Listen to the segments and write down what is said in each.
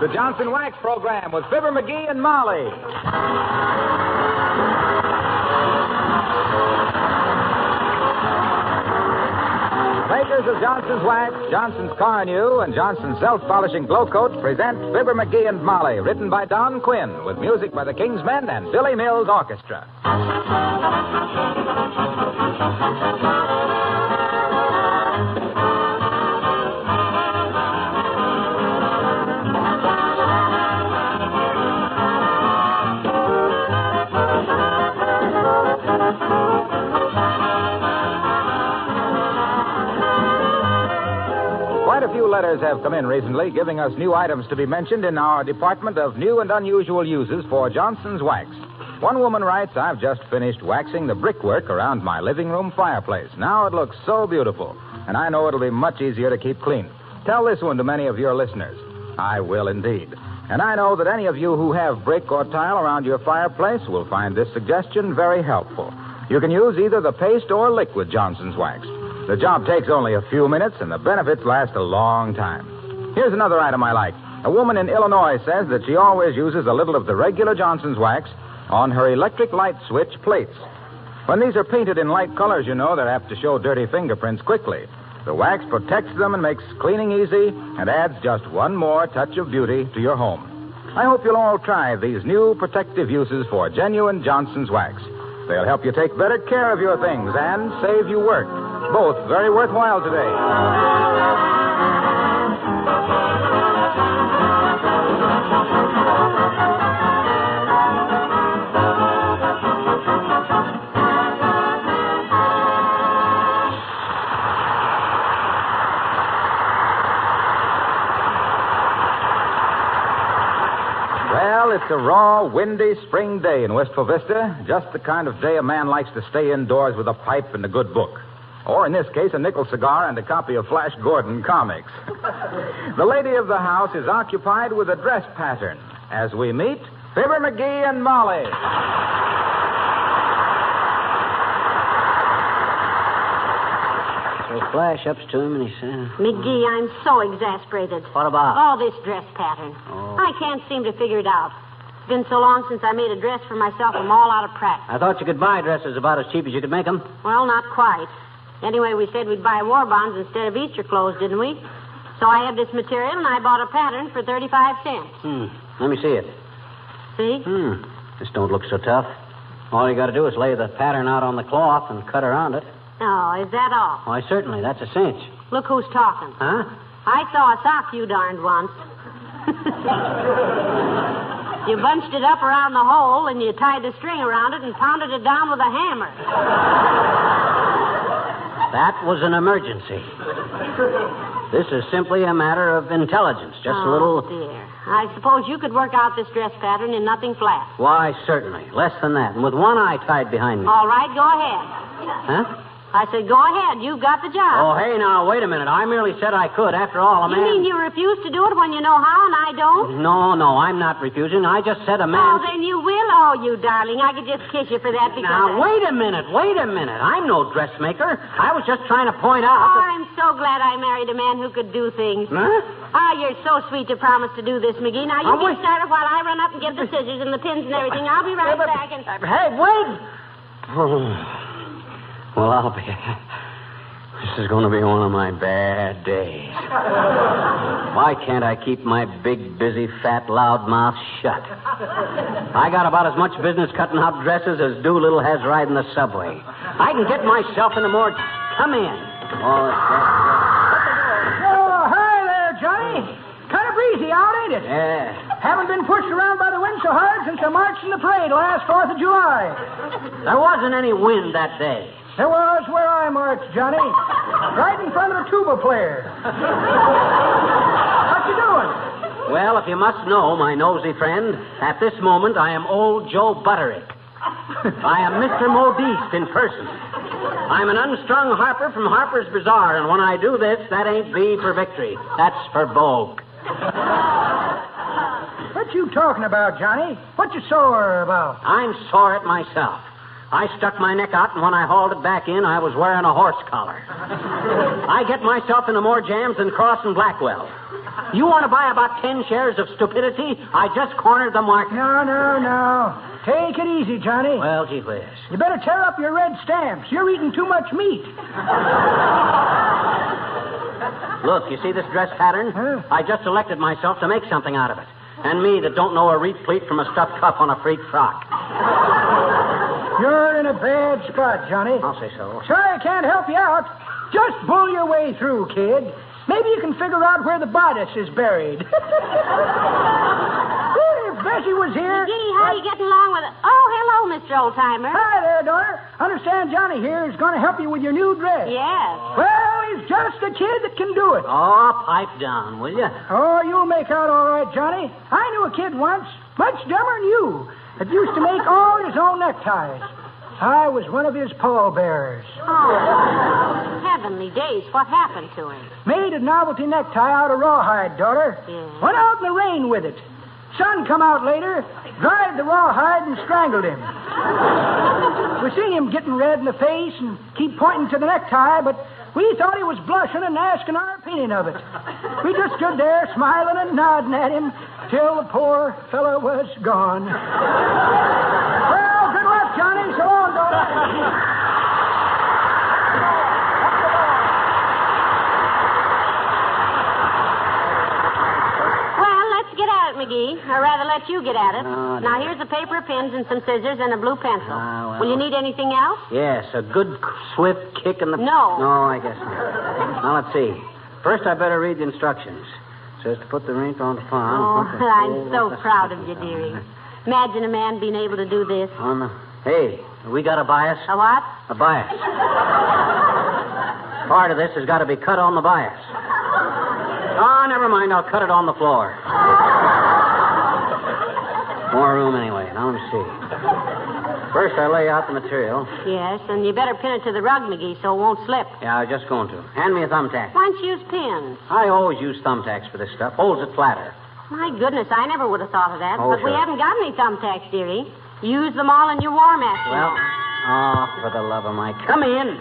The Johnson Wax Program with Fibber McGee and Molly. Makers of Johnson's Wax, Johnson's Car New, and Johnson's Self-Polishing Glow Coat present Fibber McGee and Molly, written by Don Quinn, with music by the King's Men and Billy Mills Orchestra. Letters have come in recently giving us new items to be mentioned in our department of new and unusual uses for Johnson's Wax. One woman writes, I've just finished waxing the brickwork around my living room fireplace. Now it looks so beautiful, and I know it'll be much easier to keep clean. Tell this one to many of your listeners. I will indeed. And I know that any of you who have brick or tile around your fireplace will find this suggestion very helpful. You can use either the paste or liquid Johnson's Wax. The job takes only a few minutes, and the benefits last a long time. Here's another item I like. A woman in Illinois says that she always uses a little of the regular Johnson's Wax on her electric light switch plates. When these are painted in light colors, you know, they're apt to show dirty fingerprints quickly. The wax protects them and makes cleaning easy and adds just one more touch of beauty to your home. I hope you'll all try these new protective uses for genuine Johnson's Wax. They'll help you take better care of your things and save you work. Both very worthwhile today. Well, it's a raw, windy spring day in Wistful Vista. Just the kind of day a man likes to stay indoors with a pipe and a good book. Or, in this case, a nickel cigar and a copy of Flash Gordon comics. The lady of the house is occupied with a dress pattern. As we meet, Fibber McGee and Molly. So Flash ups to him and he says... McGee, I'm so exasperated. What about? Oh, this dress pattern. Oh. I can't seem to figure it out. It's been so long since I made a dress for myself, I'm all out of practice. I thought you could buy dresses about as cheap as you could make them. Well, not quite. Anyway, we said we'd buy war bonds instead of Easter clothes, didn't we? So I had this material, and I bought a pattern for 35 cents. Let me see it. See? This don't look so tough. All you got to do is lay the pattern out on the cloth and cut around it. Oh, is that all? Why, certainly. That's a cinch. Look who's talking. Huh? I saw a sock you darned once. You bunched it up around the hole, and you tied the string around it and pounded it down with a hammer. That was an emergency. This is simply a matter of intelligence. Just a little... Oh, dear. I suppose you could work out this dress pattern in nothing flat. Why, certainly. Less than that. And with one eye tied behind me. All right, go ahead. Huh? I said, go ahead. You've got the job. Oh, hey, now, wait a minute. I merely said I could. After all, a man... You mean you refuse to do it when you know how and I don't? No, I'm not refusing. I just said a man... Oh, then you will. Oh, you darling. I could just kiss you for that because... Now, wait a minute. I'm no dressmaker. I was just trying to point out... Oh, I'm so glad I married a man who could do things. Huh? Oh, you're so sweet to promise to do this, McGee. Now, you get started while I run up and get the scissors and the pins and everything. I'll be right back and... Hey, wait! Well, I'll be... This is going to be one of my bad days. Why can't I keep my big, busy, fat, loud mouth shut? I got about as much business cutting out dresses as Doolittle has riding the subway. I can get myself into more... Come in. Oh, hi there, Johnny. Kind of breezy out, ain't it? Yeah. Haven't been pushed around by the wind so hard since I marched in the parade last 4th of July. There wasn't any wind that day. There was where I marched, Johnny. Right in front of the tuba player. What you doing? Well, if you must know, my nosy friend, at this moment I am old Joe Butterick. I am Mr. Modiste in person. I'm an unstrung harper from Harper's Bazaar, and when I do this, that ain't V for victory. That's for Vogue. What you talking about, Johnny? What you sore about? I'm sore at myself. I stuck my neck out, and when I hauled it back in, I was wearing a horse collar. I get myself into more jams than Cross and Blackwell. You want to buy about 10 shares of stupidity? I just cornered the market. No. Take it easy, Johnny. Well, gee whiz. You better tear up your red stamps. You're eating too much meat. Look, you see this dress pattern? Huh? I just elected myself to make something out of it. And me that don't know a reef pleat from a stuffed cuff on a freak frock. You're in a bad spot, Johnny. I'll say so. Sorry I can't help you out. Just bull your way through, kid. Maybe you can figure out where the bodice is buried. If Bessie was here... McGee, how are you getting along with it? Oh, hello, Mr. Oldtimer. Hi there, daughter. Understand Johnny here is going to help you with your new dress. Yes. Well, he's just a kid that can do it. Oh, pipe down, will you? Oh, you'll make out all right, Johnny. I knew a kid once, much dumber than you, that used to make all his own neckties. I was one of his pallbearers. Oh, heavenly days. What happened to him? Made a novelty necktie out of rawhide, daughter. Yeah. Went out in the rain with it. Sun come out later, dried the rawhide and strangled him. We seen him getting red in the face and keep pointing to the necktie, but we thought he was blushing and asking our opinion of it. We just stood there smiling and nodding at him till the poor fellow was gone. Well, good luck, Johnny. So long, daughter. McGee, or rather let you get at it. Oh, now, here's a paper, pens, and some scissors, and a blue pencil. Well. Will you need anything else? Yes, a good swift kick in the... No. No, I guess not. Now, let's see. First, I better read the instructions. It says to put the rent on the farm. Oh, I'm so proud of you, dearie. Imagine a man being able to do this. Hey, we got a bias? A what? A bias. Part of this has got to be cut on the bias. Oh, never mind. I'll cut it on the floor. More room anyway. Now, let me see. First, I lay out the material. Yes, and you better pin it to the rug, McGee, so it won't slip. Yeah, I was just going to. Hand me a thumbtack. Why don't you use pins? I always use thumbtacks for this stuff. Holds it flatter. My goodness, I never would have thought of that. Oh, but we sure. haven't got any thumbtacks, dearie. Use them all in your war matches. Well, for the love of Mike. Come in.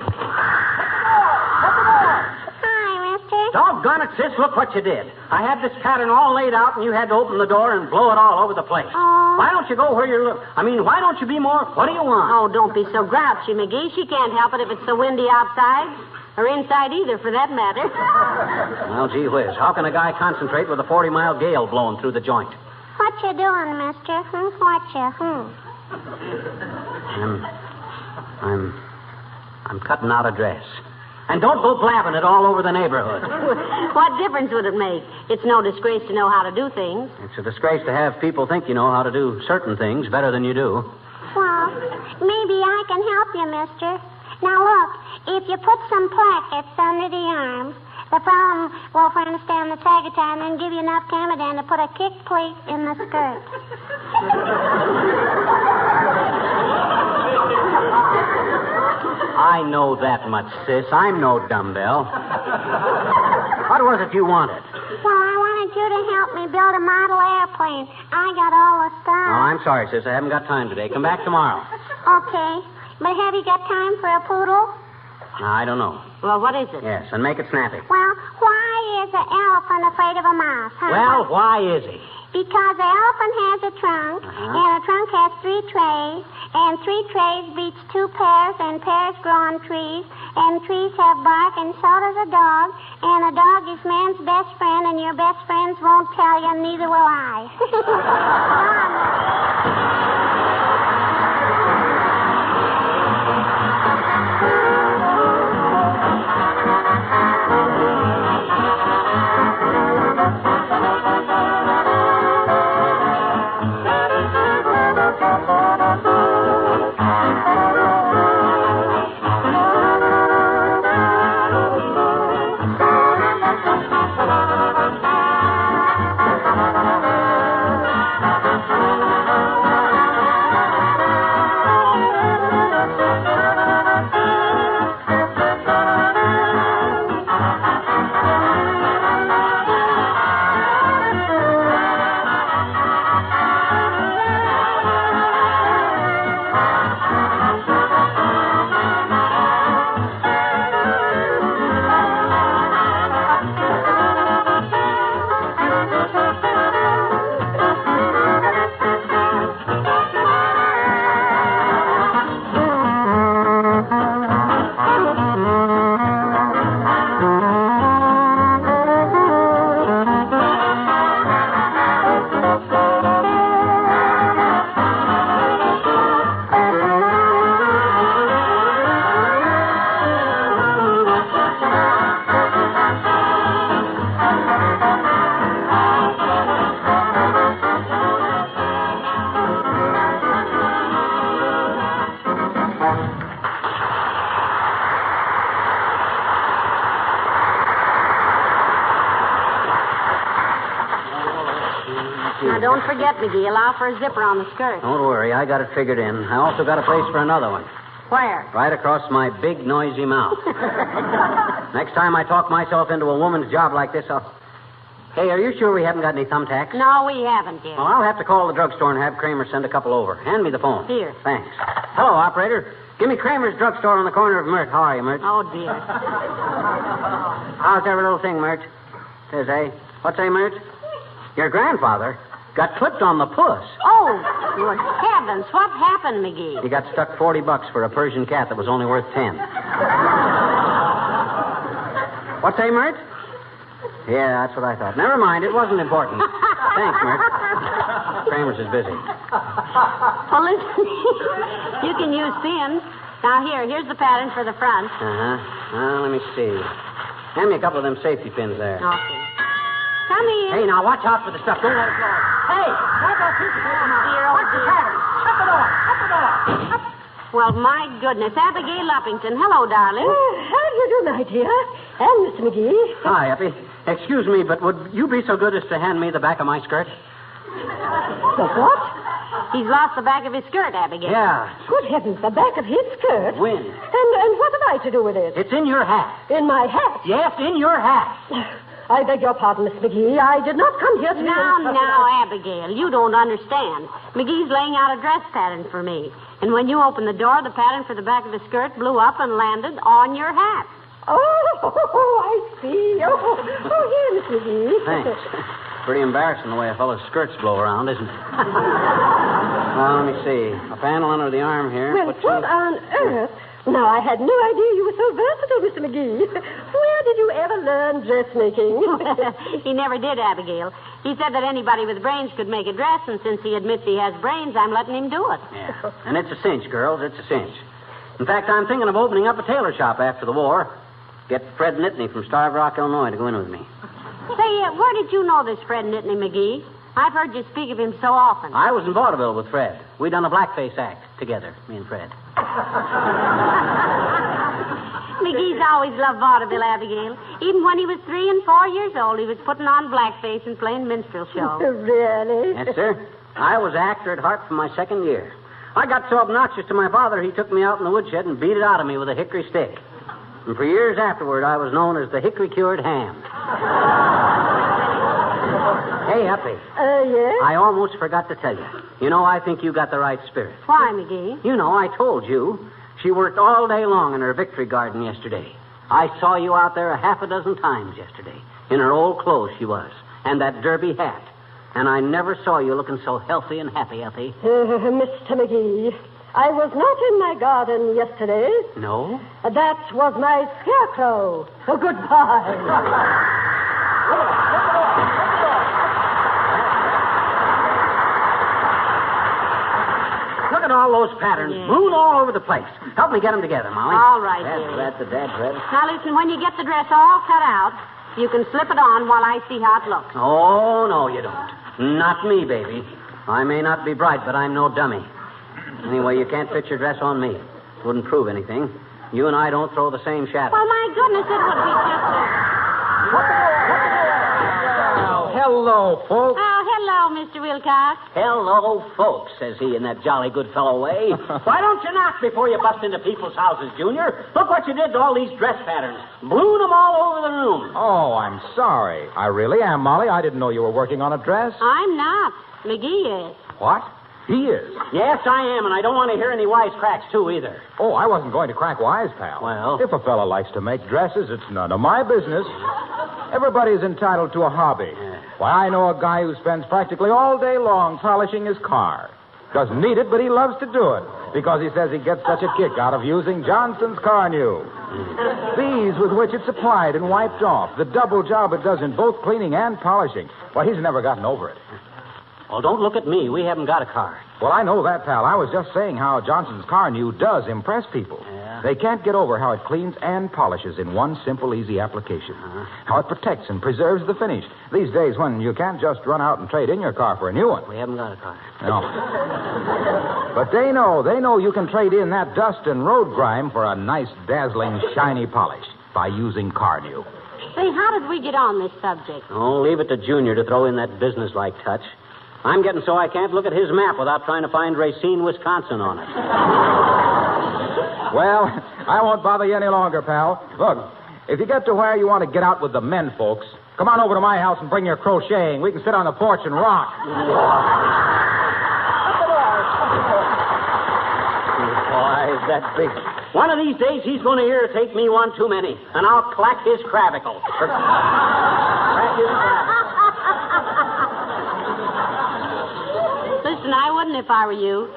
Doggone it, sis, look what you did. I had this pattern all laid out, and you had to open the door and blow it all over the place. Oh. Why don't you go where you're... why don't you be more... What do you want? Oh, don't be so grouchy, McGee. She can't help it if it's so windy outside. Or inside either, for that matter. Well, gee whiz. How can a guy concentrate with a 40-mile gale blowing through the joint? What you doing, mister? What you? I'm cutting out a dress. And don't go blabbing it all over the neighborhood. What difference would it make? It's no disgrace to know how to do things. It's a disgrace to have people think you know how to do certain things better than you do. Well, maybe I can help you, mister. Now, look, if you put some plackets under the arm, the problem will understand the tag time and give you enough Camadan to put a kick plate in the skirt. I know that much, sis. I'm no dumbbell. What was it you wanted? Well, I wanted you to help me build a model airplane. I got all the stuff. Oh, I'm sorry, sis. I haven't got time today. Come back tomorrow. Okay. But have you got time for a poodle? I don't know. Well, what is it? Yes, and make it snappy. Well, why is an elephant afraid of a mouse, huh? Well, why is he? Because the elephant has a trunk, and a trunk has 3 trays, and 3 trays beats 2 pears, and pears grow on trees, and trees have bark, and so does a dog, and a dog is man's best friend, and your best friends won't tell you, and neither will I. Now, don't forget, McGee, allow for a zipper on the skirt. Don't worry, I got it figured in. I also got a place for another one. Where? Right across my big, noisy mouth. Next time I talk myself into a woman's job like this, I'll... Hey, are you sure we haven't got any thumbtacks? No, we haven't yet. Well, I'll have to call the drugstore and have Kramer send a couple over. Hand me the phone. Here. Thanks. Hello, operator. Give me Kramer's drugstore on the corner of Mert. How are you, Mert? Oh, dear. How's every little thing, Mert? Says, eh? What's a Mert? Your grandfather got clipped on the puss. Oh, good heavens. What happened, McGee? He got stuck $40 for a Persian cat that was only worth 10. What's a Mert? Yeah, that's what I thought. Never mind. It wasn't important. Thanks, Mert. Kramer's is busy. Well, listen, you can use pins. Now, here's the pattern for the front. Let me see. Hand me a couple of them safety pins there. Okay. Come in. Hey, now, watch out for the stuff. Don't let it go. Hey, what about you? What's the pattern? Shut the door. Shut the door. Well, my goodness. Abigail Uppington. Hello, darling. How do you do, my dear? And Mr. McGee. Hi, Uppy. Excuse me, but would you be so good as to hand me the back of my skirt? The what? He's lost the back of his skirt, Abigail. Yeah. Good heavens, the back of his skirt? Wind. And what have I to do with it? It's in your hat. In my hat? Yes, in your hat. I beg your pardon, Miss McGee. I did not come here to... Now, Abigail, you don't understand. McGee's laying out a dress pattern for me. And when you opened the door, the pattern for the back of the skirt blew up and landed on your hat. Oh, I see. Oh, here, Miss McGee. Thanks. Pretty embarrassing the way a fellow's skirts blow around, isn't it? Well, let me see. A panel under the arm here. Well, what on earth? Now, I had no idea you were so versatile, Mr. McGee. Where did you ever learn dressmaking? He never did, Abigail. He said that anybody with brains could make a dress, and since he admits he has brains, I'm letting him do it. Yeah. And it's a cinch, girls. It's a cinch. In fact, I'm thinking of opening up a tailor shop after the war. Get Fred Nittany from Starved Rock, Illinois, to go in with me. Say, where did you know this Fred Nittany, McGee? I've heard you speak of him so often. I was in vaudeville with Fred. We done a blackface act together, me and Fred. McGee's always loved vaudeville, Abigail. Even when he was 3 and 4 years old, he was putting on blackface and playing minstrel shows. Really? Yes, sir. I was actor at heart from my second year. I got so obnoxious to my father, he took me out in the woodshed and beat it out of me with a hickory stick. And for years afterward, I was known as the hickory-cured ham. Hey, Uppy. Yes? I almost forgot to tell you. You know, I think you got the right spirit. Why, McGee? You know, I told you. She worked all day long in her victory garden yesterday. I saw you out there 6 times yesterday. In her old clothes she was. And that derby hat. And I never saw you looking so healthy and happy, Uppy. Mr. McGee, I was not in my garden yesterday. No? That was my scarecrow. Oh, goodbye. Look at all those patterns. Yeah. Blown all over the place. Help me get them together, Molly. All right, dearie. That's the dad, Fred. Now, listen, when you get the dress all cut out, you can slip it on while I see how it looks. Oh, no, you don't. Not me, baby. I may not be bright, but I'm no dummy. Anyway, you can't fit your dress on me. Wouldn't prove anything. You and I don't throw the same shadow. Well, my goodness, it would be just Hello, folks. Oh, hello, Mr. Wilcox. Hello, folks, says he in that jolly good fellow way. Why don't you knock before you bust into people's houses, Junior? Look what you did to all these dress patterns. Blew them all over the room. Oh, I'm sorry. I really am, Molly. I didn't know you were working on a dress. I'm not. McGee is. What? He is. Yes, I am, and I don't want to hear any wisecracks, too, either. Oh, I wasn't going to crack wise, pal. Well? If a fella likes to make dresses, it's none of my business. Everybody's entitled to a hobby. Why, I know a guy who spends practically all day long polishing his car. Doesn't need it, but he loves to do it because he says he gets such a kick out of using Johnson's Car New. These with which it's applied and wiped off, the double job it does in both cleaning and polishing. Well, he's never gotten over it. Well, don't look at me. We haven't got a car. Well, I know that, pal. I was just saying how Johnson's Car New does impress people. Yeah? They can't get over how it cleans and polishes in one simple, easy application. How it protects and preserves the finish. These days when you can't just run out and trade in your car for a new one. We haven't got a car. No. But they know you can trade in that dust and road grime for a nice, dazzling, shiny polish by using Car New. Say, how did we get on this subject? Oh, leave it to Junior to throw in that businesslike touch. I'm getting so I can't look at his map without trying to find Racine, Wisconsin on it. Well, I won't bother you any longer, pal. Look, if you get to where you want to get out with the men folks, come on over to my house and bring your crocheting. We can sit on the porch and rock. Boy, is that big. One of these days, he's going to irritate me one too many, and I'll clack his clavicle. Crack his clavicle. Listen, I wouldn't if I were you.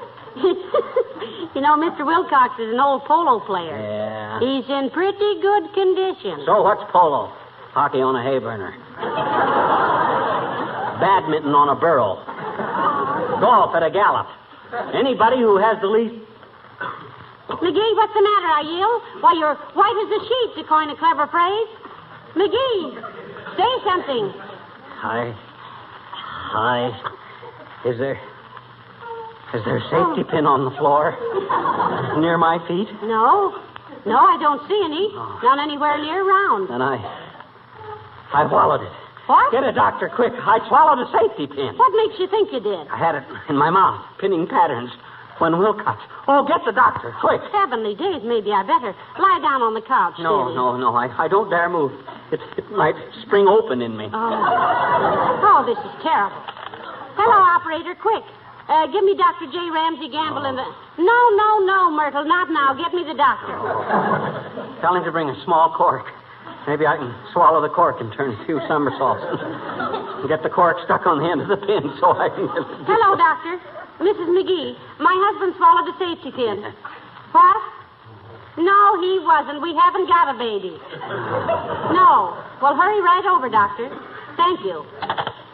You know, Mr. Wilcox is an old polo player. Yeah. He's in pretty good condition. So what's polo? Hockey on a hay burner. Badminton on a burro. Golf at a gallop. Anybody who has the least... McGee, what's the matter? I yell. Why, you're white as a sheet, to coin a clever phrase. McGee, say something. Hi. Is there a safety pin on the floor near my feet? No, I don't see any. Not anywhere near around. Then I swallowed it. What? Get a doctor, quick. I swallowed a safety pin. What makes you think you did? I had it in my mouth, pinning patterns, when Wilcox... Oh, get the doctor, quick. Heavenly days, maybe I better lie down on the couch. No, I don't dare move. It might spring open in me. Oh, this is terrible. Hello, operator, quick. Give me Dr. J. Ramsey Gamble in the... No, Myrtle, not now. Get me the doctor. Tell him to bring a small cork. Maybe I can swallow the cork and turn a few somersaults. And get the cork stuck on the end of the pin so I can... Hello, doctor. Mrs. McGee. My husband swallowed a safety pin. What? No, he wasn't. We haven't got a baby. No. Well, hurry right over, doctor. Thank you.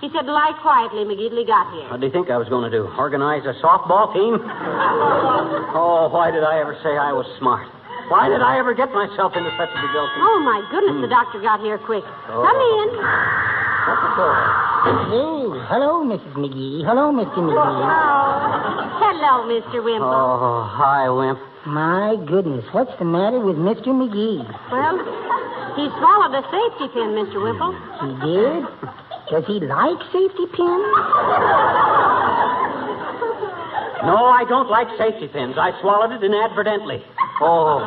He said lie quietly, McGee, till he got here. What do you think I was going to do? Organize a softball team? Oh, why did I ever say I was smart? Why did I ever get myself into such a debility? Oh, my goodness, the doctor got here quick. Come in. What's the door? Oh, hello, Mrs. McGee. Hello, Mr. McGee. Hello, Mr. Wimple. Oh, hi, Wimp. My goodness, what's the matter with Mr. McGee? Well, he swallowed a safety pin, Mr. Wimple. He did? Does he like safety pins? No, I don't like safety pins. I swallowed it inadvertently. Oh.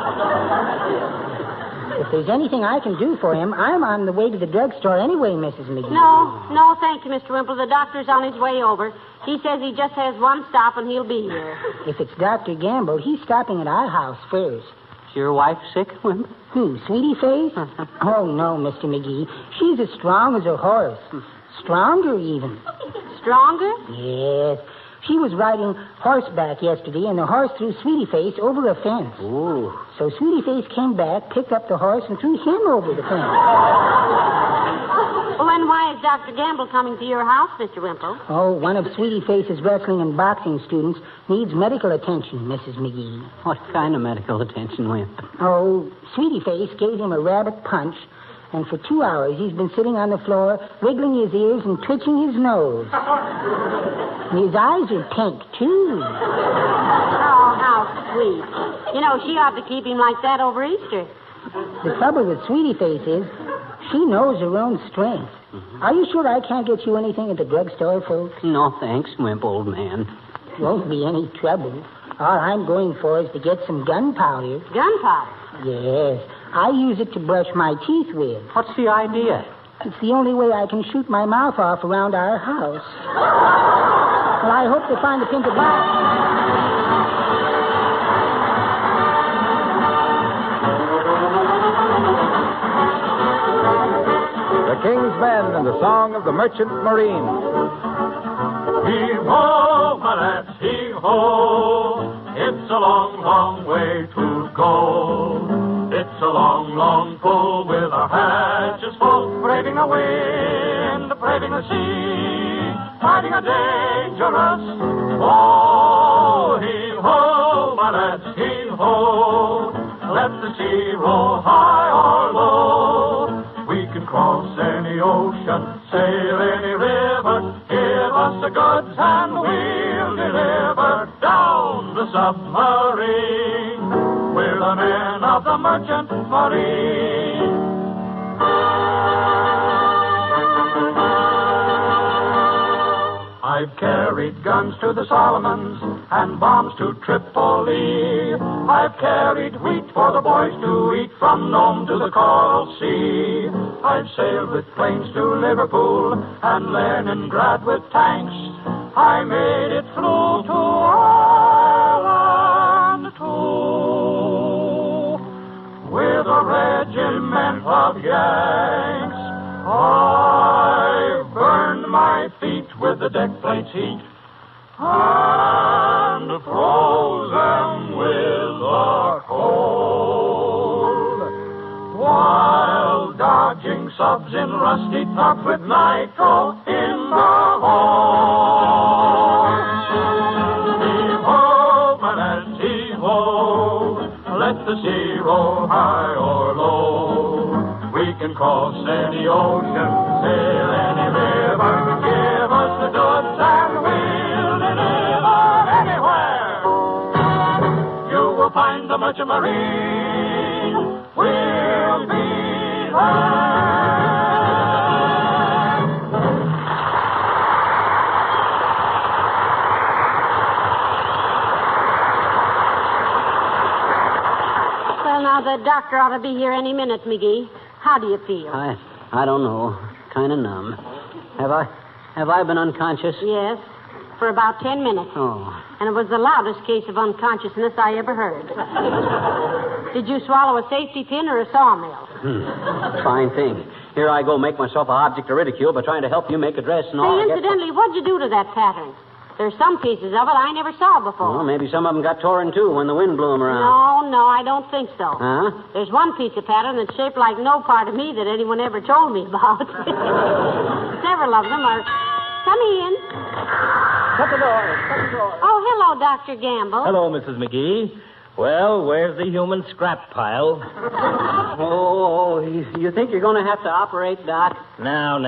If there's anything I can do for him, I'm on the way to the drugstore anyway, Mrs. McGee. No, thank you, Mr. Wimple. The doctor's on his way over. He says he just has one stop and he'll be here. If it's Dr. Gamble, he's stopping at our house first. Is your wife sick, Wimp? Who, Sweetie Face? Oh, no, Mr. McGee. She's as strong as a horse. Stronger, even. Stronger? Yes. She was riding horseback yesterday, and the horse threw Sweetie Face over a fence. Ooh. So Sweetie Face came back, picked up the horse, and threw him over the fence. Well, then why is Dr. Gamble coming to your house, Mr. Wimple? Oh, one of Sweetie Face's wrestling and boxing students needs medical attention, Mrs. McGee. What kind of medical attention, Wimp? Oh, Sweetie Face gave him a rabbit punch, and for 2 hours he's been sitting on the floor, wiggling his ears and twitching his nose. And his eyes are pink, too. Oh, how sweet. You know, she ought to keep him like that over Easter. The trouble with Sweetie Face is she knows her own strength. Are you sure I can't get you anything at the drugstore, folks? No, thanks, Wimp, old man. Won't be any trouble. All I'm going for is to get some gunpowder. Gunpowder? Yes. I use it to brush my teeth with. What's the idea? It's the only way I can shoot my mouth off around our house. Well, I hope to find a pin to buy. The King's Men and the song of the Merchant Marine. Heave-ho, my lads, heave-ho. It's a long, long way to go. It's a long, long pull with our hatches full, braving the wind, braving the sea, fighting a dangerous foe. Heave-ho, my lads, heave-ho. Let the sea roll high or low. We can cross any ocean, sail any river. Give us the goods and we'll deliver down the submarine. We're the men of the Merchant Marine. I've carried guns to the Solomons and bombs to Tripoli. I've carried wheat for the boys to eat from Nome to the Coral Sea. I've sailed with planes to Liverpool and Leningrad with tanks. I made it through to Ireland too with a regiment of Yanks. I burned my feet with the deck plates heat and froze them with the cold while dodging subs in rusty tops with nitro in the hold. Heave-ho, my lads, heave-ho. Let the sea roll high or low. We can cross any ocean, sail any river. Give us the goods and we'll deliver anywhere. You will find the Merchant Marine. We'll be there. Well, now, the doctor ought to be here any minute, McGee. How do you feel? I don't know. Kind of numb. Have I been unconscious? Yes, for about 10 minutes. Oh. And it was the loudest case of unconsciousness I ever heard. Did you swallow a safety pin or a sawmill? Fine thing. Here I go, make myself an object of ridicule by trying to help you make a dress and all. Hey, incidentally, what'd you do to that pattern? There's some pieces of it I never saw before. Well, maybe some of them got torn, too, when the wind blew them around. No, I don't think so. Huh? There's one piece of pattern that's shaped like no part of me that anyone ever told me about. Several of them are... Come in. Shut the door. Oh, hello, Dr. Gamble. Hello, Mrs. McGee. Well, where's the human scrap pile? Oh, you think you're going to have to operate, Doc? Now.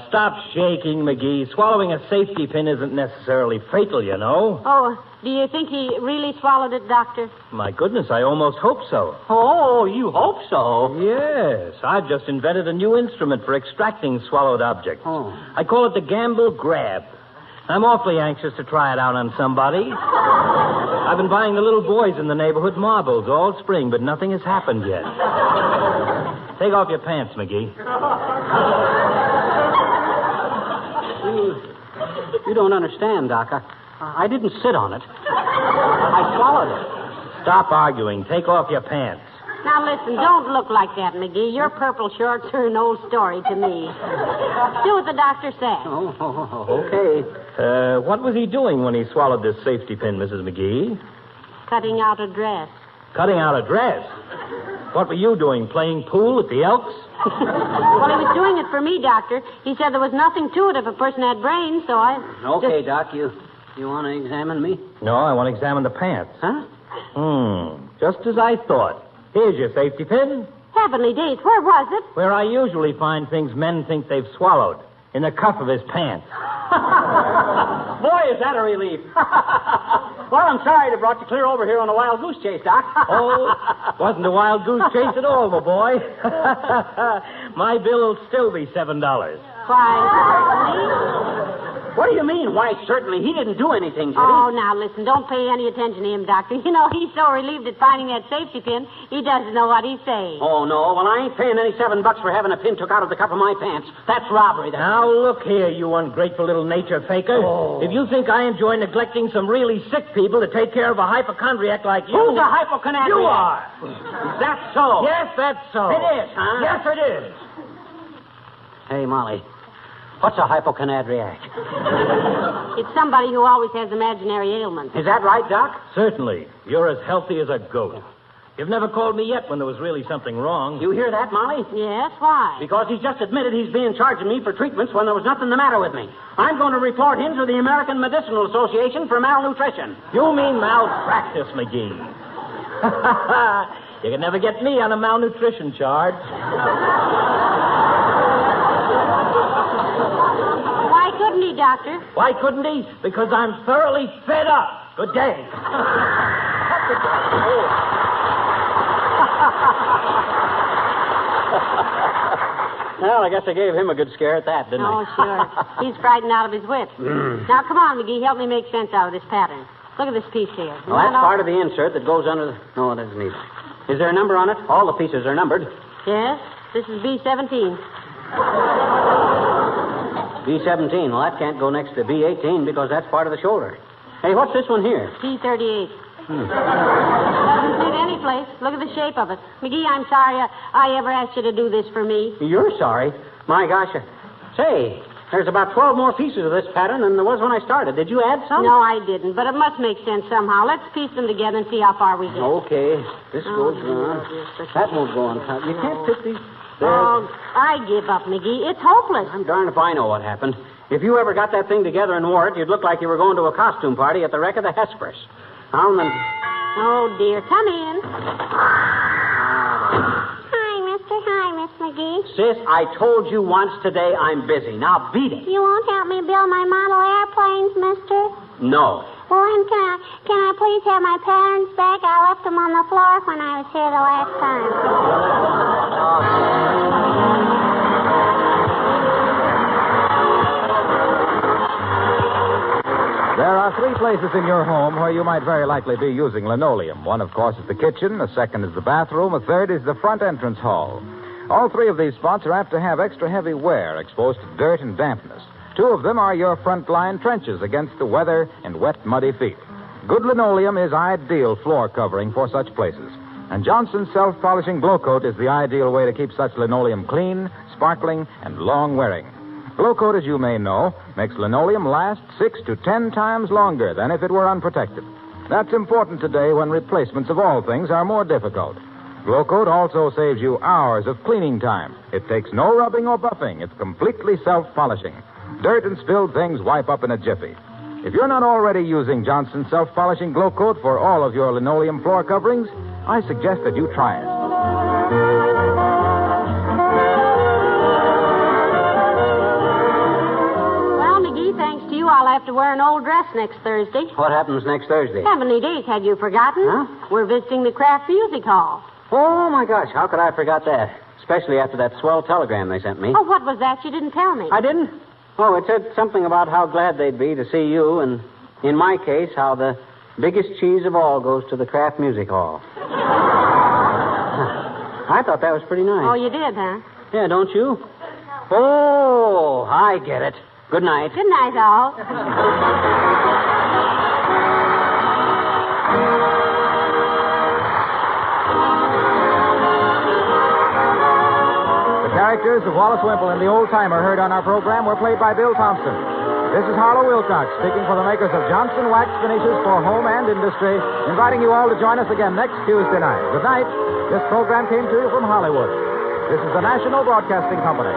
Stop shaking, McGee. Swallowing a safety pin isn't necessarily fatal, you know. Oh, do you think he really swallowed it, Doctor? My goodness, I almost hope so. Oh, you hope so? Yes. I've just invented a new instrument for extracting swallowed objects. Oh. I call it the Gamble Grab. I'm awfully anxious to try it out on somebody. I've been buying the little boys in the neighborhood marbles all spring, but nothing has happened yet. Take off your pants, McGee. You don't understand, Doc. I didn't sit on it. I swallowed it. Stop arguing. Take off your pants. Now, listen, don't look like that, McGee. Your purple shorts are an old story to me. Do what the doctor said. Oh, okay. What was he doing when he swallowed this safety pin, Mrs. McGee? Cutting out a dress. Cutting out a dress? What were you doing, playing pool at the Elks? Well, he was doing it for me, Doctor. He said there was nothing to it if a person had brains, so I... Okay, Doc, you want to examine me? No, I want to examine the pants. Huh? Just as I thought. Here's your safety pin. Heavenly days, where was it? Where I usually find things men think they've swallowed. In the cuff of his pants. Boy, is that a relief. Well, I'm sorry to brought you clear over here on a wild goose chase, Doc. Oh, wasn't a wild goose chase at all, my boy. My bill will still be $7. Why, What do you mean, why, certainly? He didn't do anything, did he? Oh, now, listen, don't pay any attention to him, Doctor. You know, he's so relieved at finding that safety pin, he doesn't know what he's saying. Oh, no. Well, I ain't paying any $7 for having a pin took out of the cuff of my pants. That's robbery. Now, look here, you ungrateful little nature faker. Oh. If you think I enjoy neglecting some really sick people to take care of a hypochondriac like you... Who's a hypochondriac? You are. Is that so? Yes, that's so. It is, huh? Yes, it is. Hey, Molly. What's a hypochondriac? It's somebody who always has imaginary ailments. Is that right, Doc? Certainly. You're as healthy as a goat. You've never called me yet when there was really something wrong. You hear that, Molly? Yes, why? Because he's just admitted he's being charging me for treatments when there was nothing the matter with me. I'm going to report him to the American Medicinal Association for malnutrition. You mean malpractice, McGee. You can never get me on a malnutrition charge. Why couldn't he, Doctor? Why couldn't he? Because I'm thoroughly fed up. Good day. Well, I guess I gave him a good scare at that, didn't I? Oh, sure. He's frightened out of his wits. Now, come on, McGee. Help me make sense out of this pattern. Look at this piece here. Well, that's part of the insert that goes under the... No, it isn't either. Is there a number on it? All the pieces are numbered. Yes. This is B17. B17. Well, that can't go next to B18 because that's part of the shoulder. Hey, what's this one here? P38. Doesn't fit any place. Look at the shape of it. McGee, I'm sorry I ever asked you to do this for me. You're sorry? My gosh. Say, there's about 12 more pieces of this pattern than there was when I started. Did you add some? No, I didn't, but it must make sense somehow. Let's piece them together and see how far we get. Okay. This goes on. That won't go on top. You can't fit these... Oh, I give up, McGee. It's hopeless. I'm darned if I know what happened. If you ever got that thing together and wore it, you'd look like you were going to a costume party at the wreck of the Hesperus. Oh, dear. Come in. Hi, mister. Hi, Miss McGee. Sis, I told you once today I'm busy. Now beat it. You won't help me build my model airplanes, mister? No. Well, then can I please have my patterns back? I left them on the floor when I was here the last time. There are three places in your home where you might very likely be using linoleum. One, of course, is the kitchen. A second is the bathroom. A third is the front entrance hall. All three of these spots are apt to have extra heavy wear exposed to dirt and dampness. Two of them are your front line trenches against the weather and wet, muddy feet. Good linoleum is ideal floor covering for such places. And Johnson's self-polishing Glow Coat is the ideal way to keep such linoleum clean, sparkling, and long-wearing. Glow Coat, as you may know, makes linoleum last 6 to 10 times longer than if it were unprotected. That's important today when replacements of all things are more difficult. Glow Coat also saves you hours of cleaning time. It takes no rubbing or buffing. It's completely self-polishing. Dirt and spilled things wipe up in a jiffy. If you're not already using Johnson's self-polishing Glow Coat for all of your linoleum floor coverings, I suggest that you try it. I'll have to wear an old dress next Thursday. What happens next Thursday? Heavenly days, had you forgotten? Huh? We're visiting the Kraft Music Hall. Oh, my gosh, how could I have forgot that? Especially after that swell telegram they sent me. Oh, what was that? You didn't tell me. I didn't? Oh, it said something about how glad they'd be to see you, and in my case, how the biggest cheese of all goes to the Kraft Music Hall. I thought that was pretty nice. Oh, you did, huh? Yeah, don't you? Oh, I get it. Good night. Good night, all. The characters of Wallace Wimple and the Old-Timer heard on our program were played by Bill Thompson. This is Harlow Wilcox speaking for the makers of Johnson Wax Finishes for Home and Industry, inviting you all to join us again next Tuesday night. Good night. This program came to you from Hollywood. This is the National Broadcasting Company.